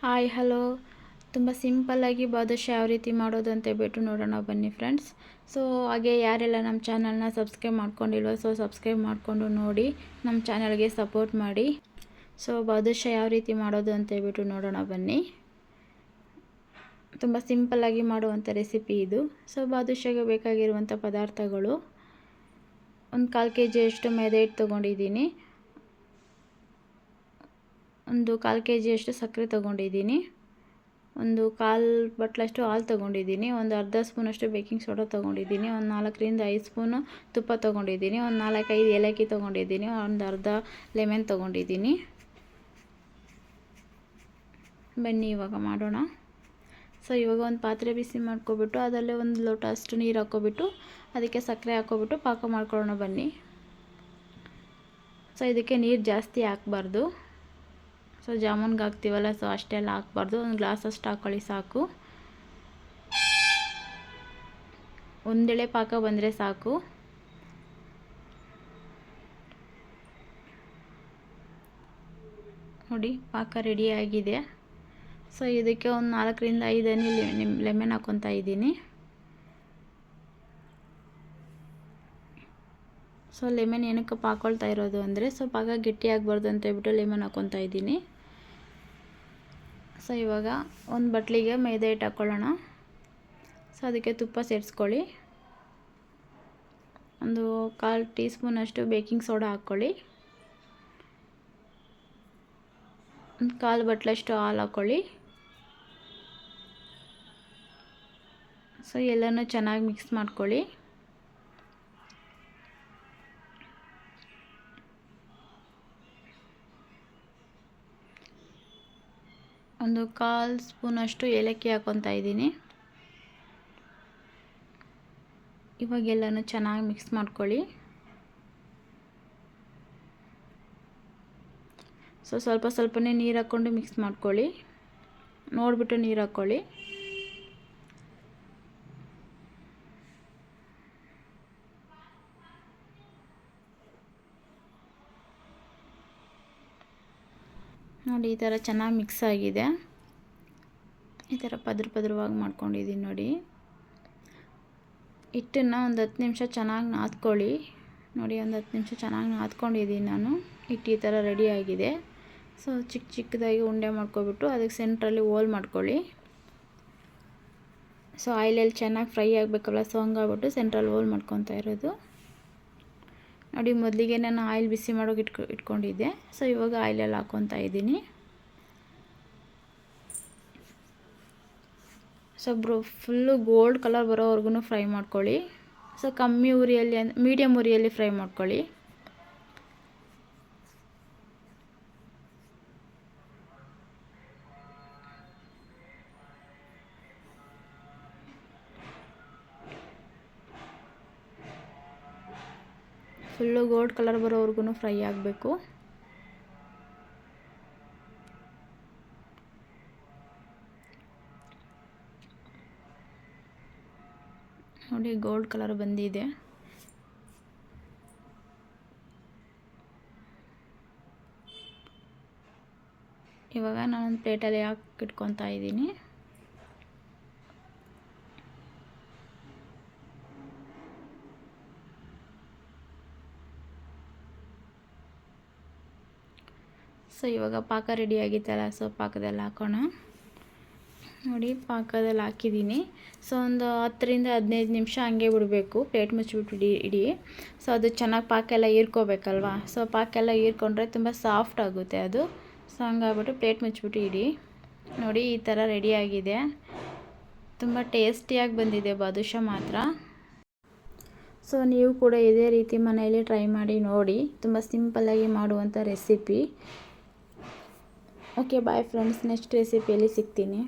Hi hello, ತುಂಬ ಸಿಂಪಲ್ಲಾಗಿ ಬಾದುಷಾ ಯಾವ ರೀತಿ ಮಾಡೋದು ಅಂತ ಹೇಳ್ಬಿಟ್ಟು ನೋಡೋಣ ಬನ್ನಿ ಫ್ರೆಂಡ್ಸ್. ಸೊ ಹಾಗೆ ಯಾರೆಲ್ಲ ನಮ್ಮ ಚಾನಲ್ನ ಸಬ್ಸ್ಕ್ರೈಬ್ ಮಾಡ್ಕೊಂಡಿಲ್ವೋ ಸಬ್ಸ್ಕ್ರೈಬ್ ಮಾಡಿಕೊಂಡು ನೋಡಿ, ನಮ್ಮ ಚಾನಲ್ಗೆ ಸಪೋರ್ಟ್ ಮಾಡಿ. ಸೊ ಬಾದುಷಾ ಯಾವ ರೀತಿ ಮಾಡೋದು ಅಂತ ಹೇಳ್ಬಿಟ್ಟು ನೋಡೋಣ ಬನ್ನಿ. ತುಂಬ ಸಿಂಪಲ್ಲಾಗಿ ಮಾಡುವಂಥ ರೆಸಿಪಿ ಇದು. ಸೊ ಬಾದುಷಾಗೆ ಬೇಕಾಗಿರುವಂಥ ಪದಾರ್ಥಗಳು: ಒಂದು 1/4 kg ಮೈದಾ ಹಿಟ್ಟು ತೊಗೊಂಡಿದ್ದೀನಿ, ಒಂದು 1/4 kg ಸಕ್ಕರೆ ತೊಗೊಂಡಿದ್ದೀನಿ, ಒಂದು 1/4 ಬಟ್ಲಷ್ಟು ಹಾಲು ತೊಗೊಂಡಿದ್ದೀನಿ, ಒಂದು ಅರ್ಧ ಸ್ಪೂನಷ್ಟು ಬೇಕಿಂಗ್ ಸೋಡಾ ತೊಗೊಂಡಿದ್ದೀನಿ, ಒಂದು 4ರಿಂದ 5 ಸ್ಪೂನು ತುಪ್ಪ ತೊಗೊಂಡಿದ್ದೀನಿ, ಒಂದು 4-5 ಏಲಕ್ಕಿ ತೊಗೊಂಡಿದ್ದೀನಿ, ಒಂದು ಅರ್ಧ ಲೆಮನ್ ತೊಗೊಂಡಿದ್ದೀನಿ. ಬನ್ನಿ ಇವಾಗ ಮಾಡೋಣ. ಸೊ ಇವಾಗ ಒಂದು ಪಾತ್ರೆ ಬಿಸಿ ಮಾಡ್ಕೊಬಿಟ್ಟು ಅದರಲ್ಲೇ ಒಂದು ಲೋಟ ಅಷ್ಟು ನೀರು ಹಾಕ್ಕೊಬಿಟ್ಟು ಅದಕ್ಕೆ ಸಕ್ಕರೆ ಹಾಕ್ಕೊಬಿಟ್ಟು ಪಾಕ ಮಾಡ್ಕೊಳ್ಳೋಣ ಬನ್ನಿ. ಸೊ ಇದಕ್ಕೆ ನೀರು ಜಾಸ್ತಿ ಹಾಕಬಾರ್ದು. ಸೊ ಜಾಮೂನ್ಗೆ ಹಾಕ್ತೀವಲ್ಲ, ಸೊ ಅಷ್ಟೆಲ್ಲ ಹಾಕ್ಬಾರ್ದು. ಒಂದು ಗ್ಲಾಸ್ ಅಷ್ಟು ಹಾಕ್ಕೊಳ್ಳಿ ಸಾಕು. ಒಂದೆಳೆ ಪಾಕ ಬಂದರೆ ಸಾಕು. ನೋಡಿ ಪಾಕ ರೆಡಿ ಆಗಿದೆ. ಸೊ ಇದಕ್ಕೆ ಒಂದು 4ರಿಂದ 5 ಹನಿ ಲೆಮನ್ ಹಾಕ್ಕೊತಾ ಇದ್ದೀನಿ. ಸೊ ಲೆಮನ್ ಏನಕ್ಕೆ ಹಾಕ್ಕೊಳ್ತಾ ಇರೋದು ಅಂದರೆ, ಸೊ ಪಾಕ ಗಟ್ಟಿ ಆಗಬಾರ್ದು ಅಂತ ಹೇಳ್ಬಿಟ್ಟು ಲೆಮನ್ ಹಾಕ್ಕೊತಾ ಇದ್ದೀನಿ. ಸೊ ಇವಾಗ ಒಂದು ಬಟ್ಲಿಗೆ ಮೈದಾ ಹಿಟ್ಟು ಹಾಕ್ಕೊಳ್ಳೋಣ. ಸೊ ಅದಕ್ಕೆ ತುಪ್ಪ ಸೇರಿಸ್ಕೊಳ್ಳಿ. ಒಂದು 1/4 ಟೀ ಸ್ಪೂನಷ್ಟು ಬೇಕಿಂಗ್ ಸೋಡಾ ಹಾಕ್ಕೊಳ್ಳಿ. ಒಂದು 1/4 ಬಟ್ಲಷ್ಟು ಹಾಲು ಹಾಕ್ಕೊಳ್ಳಿ. ಸೊ ಎಲ್ಲನೂ ಚೆನ್ನಾಗಿ ಮಿಕ್ಸ್ ಮಾಡ್ಕೊಳ್ಳಿ. ಒಂದು 1/4 ಸ್ಪೂನಷ್ಟು ಏಲಕ್ಕಿ ಹಾಕ್ಕೊತಾ ಇದ್ದೀನಿ. ಇವಾಗೆಲ್ಲನೂ ಚೆನ್ನಾಗಿ ಮಿಕ್ಸ್ ಮಾಡ್ಕೊಳ್ಳಿ. ಸೊ ಸ್ವಲ್ಪನೇ ನೀರು ಹಾಕ್ಕೊಂಡು ಮಿಕ್ಸ್ ಮಾಡ್ಕೊಳ್ಳಿ. ನೋಡಿಬಿಟ್ಟು ನೀರು ಹಾಕ್ಕೊಳ್ಳಿ. ನೋಡಿ ಈ ಥರ ಚೆನ್ನಾಗಿ ಮಿಕ್ಸ್ ಆಗಿದೆ. ಈ ಥರ ಪದರವಾಗಿ ಮಾಡ್ಕೊಂಡಿದ್ದೀನಿ ನೋಡಿ. ಹಿಟ್ಟನ್ನು ಒಂದು 10 ನಿಮಿಷ ಚೆನ್ನಾಗಿ ನಾದ್ಕೊಳ್ಳಿ. ನೋಡಿ ಒಂದು 10 ನಿಮಿಷ ಚೆನ್ನಾಗಿ ನಾದ್ಕೊಂಡಿದ್ದೀನಿ ನಾನು. ಹಿಟ್ಟು ಈ ಥರ ರೆಡಿ ಆಗಿದೆ. ಸೊ ಚಿಕ್ಕದಾಗಿ ಉಂಡೆ ಮಾಡ್ಕೊಬಿಟ್ಟು ಅದಕ್ಕೆ ಸೆಂಟ್ರಲ್ಲಿ ಹೋಲ್ ಮಾಡ್ಕೊಳ್ಳಿ. ಸೊ ಆಯಿಲಲ್ಲಿ ಚೆನ್ನಾಗಿ ಫ್ರೈ ಆಗಬೇಕಲ್ಲ, ಸೊ ಹಂಗಾಗ್ಬಿಟ್ಟು ಸೆಂಟ್ರಲ್ಲಿ ಹೋಲ್ ಮಾಡ್ಕೊತಾ ಇರೋದು. ನೋಡಿ ಮೊದಲಿಗೆ ನಾನು ಆಯಿಲ್ ಬಿಸಿ ಮಾಡೋಕೆ ಇಟ್ಕೊಂಡಿದ್ದೆ. ಸೊ ಇವಾಗ ಆಯಿಲಲ್ಲಿ ಹಾಕ್ಕೊತಾ ಇದ್ದೀನಿ. ಸೊ ಫುಲ್ಲು ಗೋಲ್ಡ್ ಕಲರ್ ಬರೋವರೆಗೂ ಫ್ರೈ ಮಾಡ್ಕೊಳ್ಳಿ. ಸೊ ಕಮ್ಮಿ ಉರಿಯಲ್ಲಿ ಮೀಡಿಯಮ್ ಉರಿಯಲ್ಲಿ ಫ್ರೈ ಮಾಡ್ಕೊಳ್ಳಿ. ಫುಲ್ಲು ಗೋಲ್ಡ್ ಕಲರ್ ಬರೋವರೆಗೂ ಫ್ರೈ ಆಗಬೇಕು. ನೋಡಿ ಗೋಲ್ಡ್ ಕಲರ್ ಬಂದಿದೆ. ಇವಾಗ ನಾನೊಂದು ಪ್ಲೇಟಲ್ಲಿ ಇಟ್ಕೊತಾ ಇದ್ದೀನಿ. ಸೊ ಇವಾಗ ಪಾಕ ರೆಡಿ ಆಗಿತ್ತಲ್ಲ, ಸೊ ಪಾಕದಲ್ಲಿ ಹಾಕೋಣ. ನೋಡಿ ಪಾಕದಲ್ಲಿ ಹಾಕಿದ್ದೀನಿ. ಸೊ ಒಂದು 10ರಿಂದ 15 ನಿಮಿಷ ಹಂಗೆ ಬಿಡಬೇಕು. ಪ್ಲೇಟ್ ಮುಚ್ಚಿಬಿಟ್ಟು ಇಡಿ. ಸೊ ಅದು ಚೆನ್ನಾಗಿ ಪಾಕ ಎಲ್ಲ ಹೀರ್ಕೋಬೇಕಲ್ವಾ. ಸೊ ಪಾಕ ಎಲ್ಲ ಹೀರ್ಕೊಂಡ್ರೆ ತುಂಬ ಸಾಫ್ಟ್ ಆಗುತ್ತೆ ಅದು. ಸೊ ಹಂಗಾಗ್ಬಿಟ್ಟು ಪ್ಲೇಟ್ ಮುಚ್ಚಿಬಿಟ್ಟು ಇಡಿ. ನೋಡಿ ಈ ಥರ ರೆಡಿಯಾಗಿದೆ. ತುಂಬ ಟೇಸ್ಟಿಯಾಗಿ ಬಂದಿದೆ ಬಾದುಷಾ ಮಾತ್ರ. ಸೊ ನೀವು ಕೂಡ ಇದೇ ರೀತಿ ಮನೆಯಲ್ಲಿ ಟ್ರೈ ಮಾಡಿ ನೋಡಿ. ತುಂಬ ಸಿಂಪಲ್ಲಾಗಿ ಮಾಡುವಂಥ recipe. Okay bye friends, next ರೆಸಿಪಿಯಲ್ಲಿ ಸಿಗ್ತೀನಿ.